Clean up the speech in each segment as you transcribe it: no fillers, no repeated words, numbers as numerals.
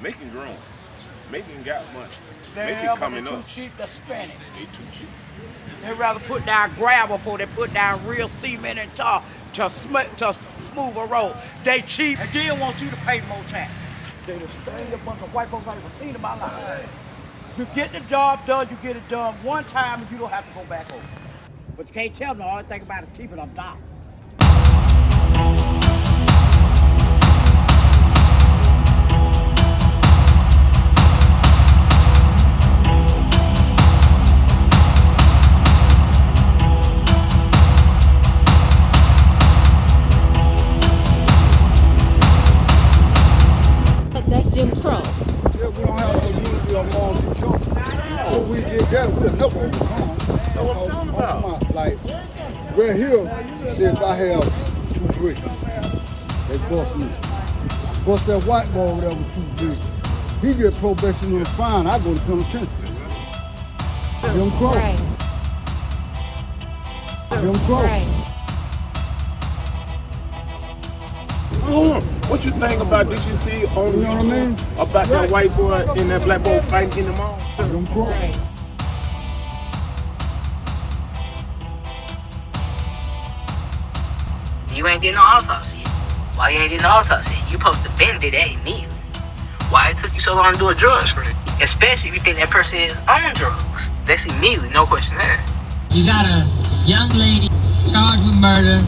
Macon growing. Macon got money. They're too cheap to spend it. They too cheap. They'd rather put down gravel before they put down real cement and tar to smooth a road. They cheap and then want you to pay more tax. They the strangest bunch of white folks I've ever seen in my life. You get the job done, you get it done one time and you don't have to go back over. But you can't tell me all I think about is keeping them down. That's Jim Crow. Yeah, we don't have no unity amongst each other. So we get that, we'll never overcome. Because like, right here, say if I have 2 bricks, they bust me. Bust that white boy over there with 2 bricks. He get probation on the fine, I go to penitentiary. Jim Crow. Right. Jim Crow. Right. Hold on. What you think about, did you see on You know what I YouTube mean? about that white boy and that black boy fighting in the mall? Jim Crow. Right. You ain't getting no autopsy. Why you ain't getting no autopsy? You supposed to bend it that immediately. Why it took you so long to do a drug screen? Especially if you think that person is on drugs. That's immediately, no question there. You got a young lady charged with murder.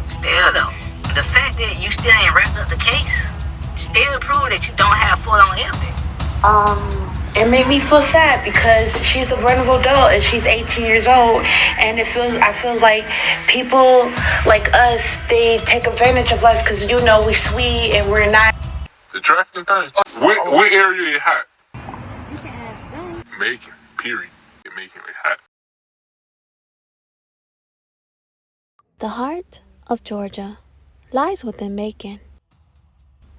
Still though, the fact that you still ain't wrapped up the case still prove that you don't have full-on evidence. It made me feel sad because she's a vulnerable adult and she's 18 years old, and I feel like people like us, they take advantage of us because we sweet and we're not. The trafficking thing. What area is hot? You can ask them. Macon. Period. Macon is hot. The heart of Georgia lies within Macon.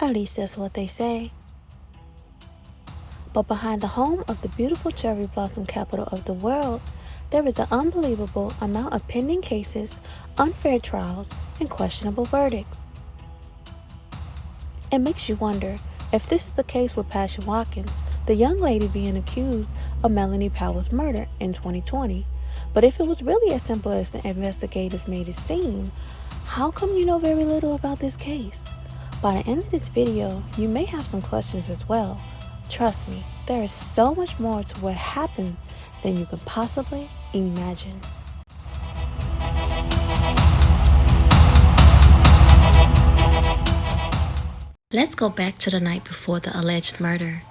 At least that's what they say. But behind the home of the beautiful cherry blossom capital of the world, there is an unbelievable amount of pending cases, unfair trials, and questionable verdicts. It makes you wonder if this is the case with Passion Watkins, the young lady being accused of Melanie Powers' murder in 2020. But if it was really as simple as the investigators made it seem, how come you know very little about this case? By the end of this video, you may have some questions as well. Trust me, there is so much more to what happened than you can possibly imagine. Let's go back to the night before the alleged murder.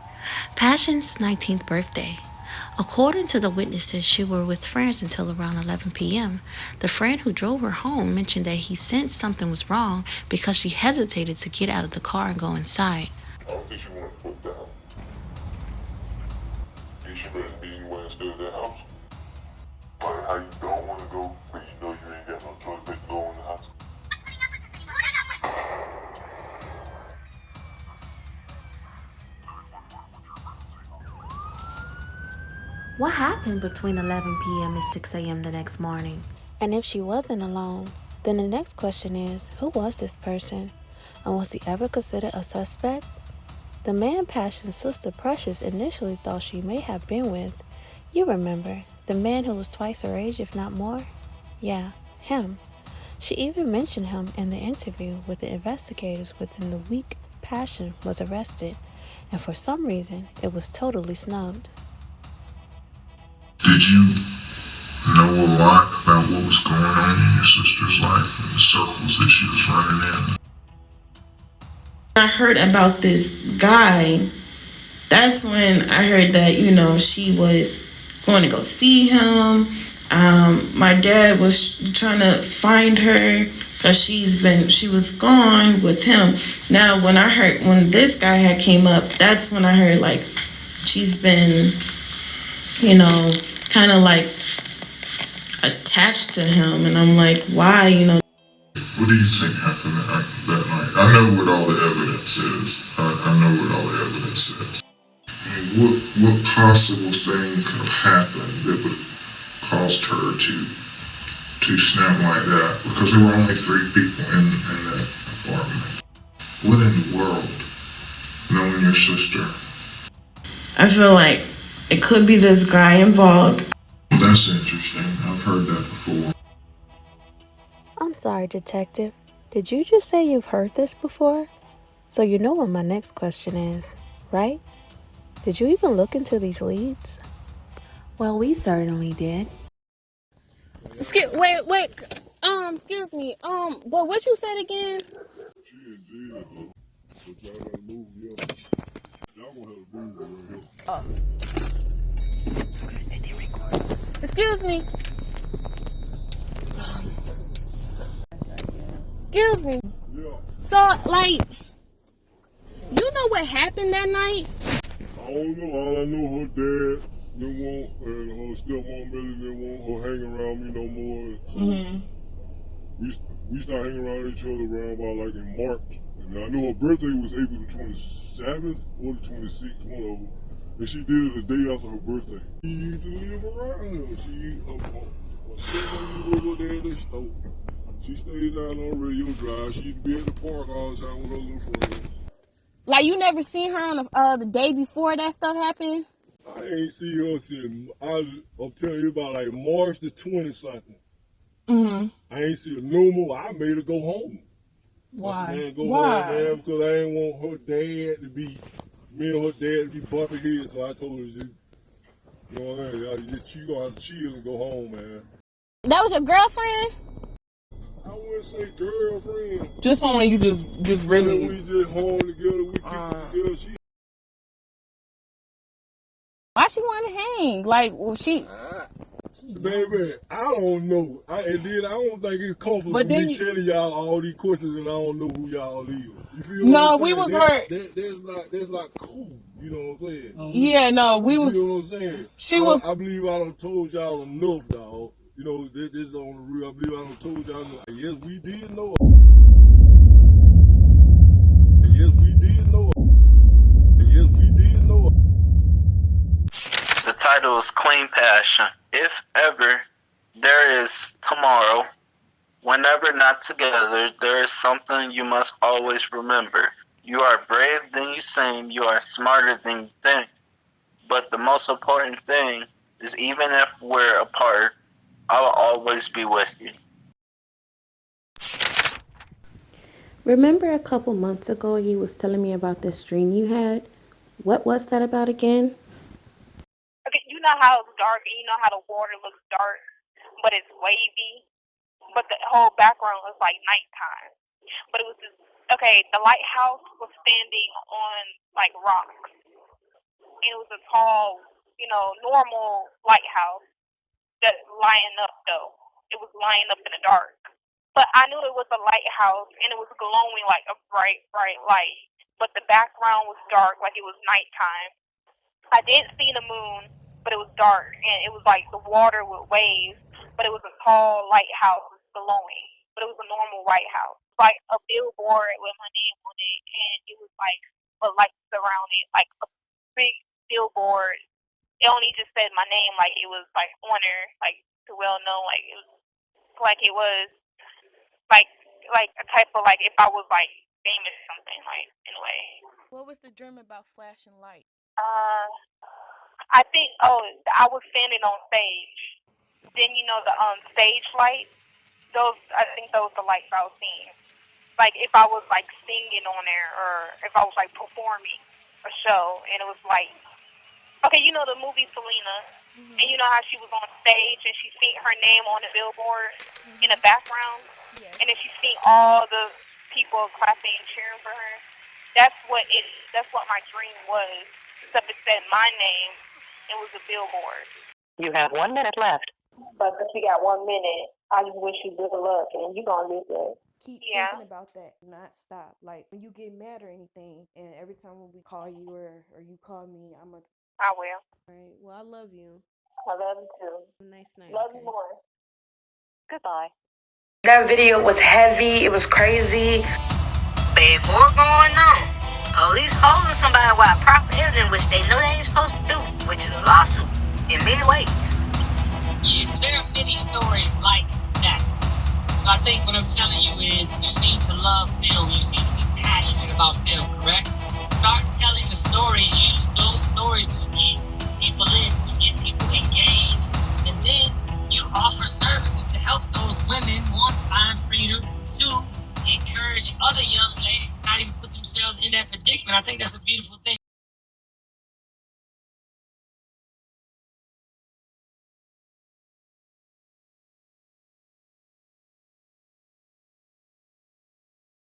Passion's 19th birthday. According to the witnesses, she were with friends until around 11 p.m. The friend who drove her home mentioned that he sensed something was wrong because she hesitated to get out of the car and go inside. I don't think she wanted to put down. You should better be anywhere instead of that house. Like how you don't want to go, but you know you ain't got no choice but to go in the house. What happened between 11 p.m. and 6 a.m. the next morning? And if she wasn't alone, then the next question is, who was this person? And was he ever considered a suspect? The man Passion's sister Precious initially thought she may have been with, you remember, the man who was twice her age, if not more? Yeah, him. She even mentioned him in the interview with the investigators within the week Passion was arrested, and for some reason, it was totally snubbed. Did you know a lot about what was going on in your sister's life and the circles that she was running in? I heard about this guy. That's when I heard that, she was going to go see him. My dad was trying to find her because she was gone with him. Now, when this guy had came up, that's when I heard like she's been, kind of like attached to him, and I'm like, why, What do you think happened that night? I know what all the evidence is. I know what all the evidence is. What possible thing could have happened that would have caused her to snap like that? Because there were only 3 people in that apartment. What in the world, knowing and his sister. I feel like it could be this guy involved. That's interesting. I've heard that before. I'm sorry, Detective. Did you just say you've heard this before? So you know what my next question is, right? Did you even look into these leads? Well, we certainly did. Excuse me. But what you said again? She in jail, though. But y'all gotta move here. Y'all gonna have to move right here. Excuse me. Excuse me. Yeah. So, like, you know what happened that night? I don't know. All I know, her dad didn't want, and her stepmom really didn't want her hanging around me no more. So we started hanging around each other around about like in March. And I know her birthday was April the 27th or the 26th, one of them. And she did it the day after her birthday. She used to live around her. She go there at the store. She stayed down on Radio Drive. She used to be at the park all the time with her little friends. Like, you never seen her on the day before that stuff happened? I ain't see her since, I'm telling you about like March the 20-something. I ain't see her no more. I made her go home. Why? Man, go home, man, because I ain't want her dad to be, me and her dad to be bumping heads. So I told her, just, you know what I mean? She gonna have to chill and go home, man. That was your girlfriend? I wouldn't say girlfriend. Just someone you just really. We just home together, we kick together. Why she want to hang? Like, well, Baby, I don't know. And then I don't think it's comfortable for me telling y'all all these questions and I don't know who y'all is. You feel what I'm saying? We was hurt. That's not cool. You know what I'm saying? Yeah, no, we was. You know what I'm saying? I believe I done told y'all enough, dog. You know, this is on the real. I believe I done told y'all enough. Yes, we did know her. Yes, we did know her. Yes, we did know her. The title is Clean Passion. If ever there is tomorrow, whenever not together, there is something you must always remember. You are brave than you seem, you are smarter than you think. But the most important thing is even if we're apart, I will always be with you. Remember a couple months ago you was telling me about this dream you had? What was that about again? Okay, you know how it's dark and you know how the water looks dark, but it's wavy, but the whole background was like nighttime. But it was just, the lighthouse was standing on like rocks. And it was a tall, normal lighthouse that lying up though. It was lying up in the dark. But I knew it was a lighthouse and it was glowing like a bright, bright light. But the background was dark, like it was nighttime. I didn't see the moon, but it was dark, and it was like the water with waves, but it was a tall lighthouse glowing, but it was a normal lighthouse. Like a billboard with my name on it, and it was like lights around it, like a big billboard. It only just said my name, like it was like on there, like too well known, like it was like a type of like if I was like famous or something, like in a way. What was the dream about flashing light? I think I was standing on stage. Then the stage lights. I think those the lights I was seeing. Like if I was like singing on there, or if I was like performing a show, and it was like, the movie Selena, and you know how she was on stage and she seen her name on the billboard in the background, and then she seen all the people clapping and cheering for her. That's what my dream was. Except it said my name. It was a billboard. You have 1 minute left. But since we got 1 minute, I just wish you good luck, and you're going to live there. Keep thinking about that, not stop. Like, when you get mad or anything, and every time when we call you or you call me, I will. All right, well, I love you. I love you too. Have a nice night. Love you more. Goodbye. That video was heavy. It was crazy. But more going on. Police holding somebody while proper evidence, which they know they ain't supposed to do, which is a lawsuit in many ways. Yeah, so there are many stories like that. So I think what I'm telling you is you seem to love film. You seem to be passionate about film, correct? So start telling the stories. Use those stories to get people in, to get people engaged. And then you offer services to help those women, one, find freedom, two, encourage other young ladies to not even put themselves in that predicament. I think that's a beautiful thing.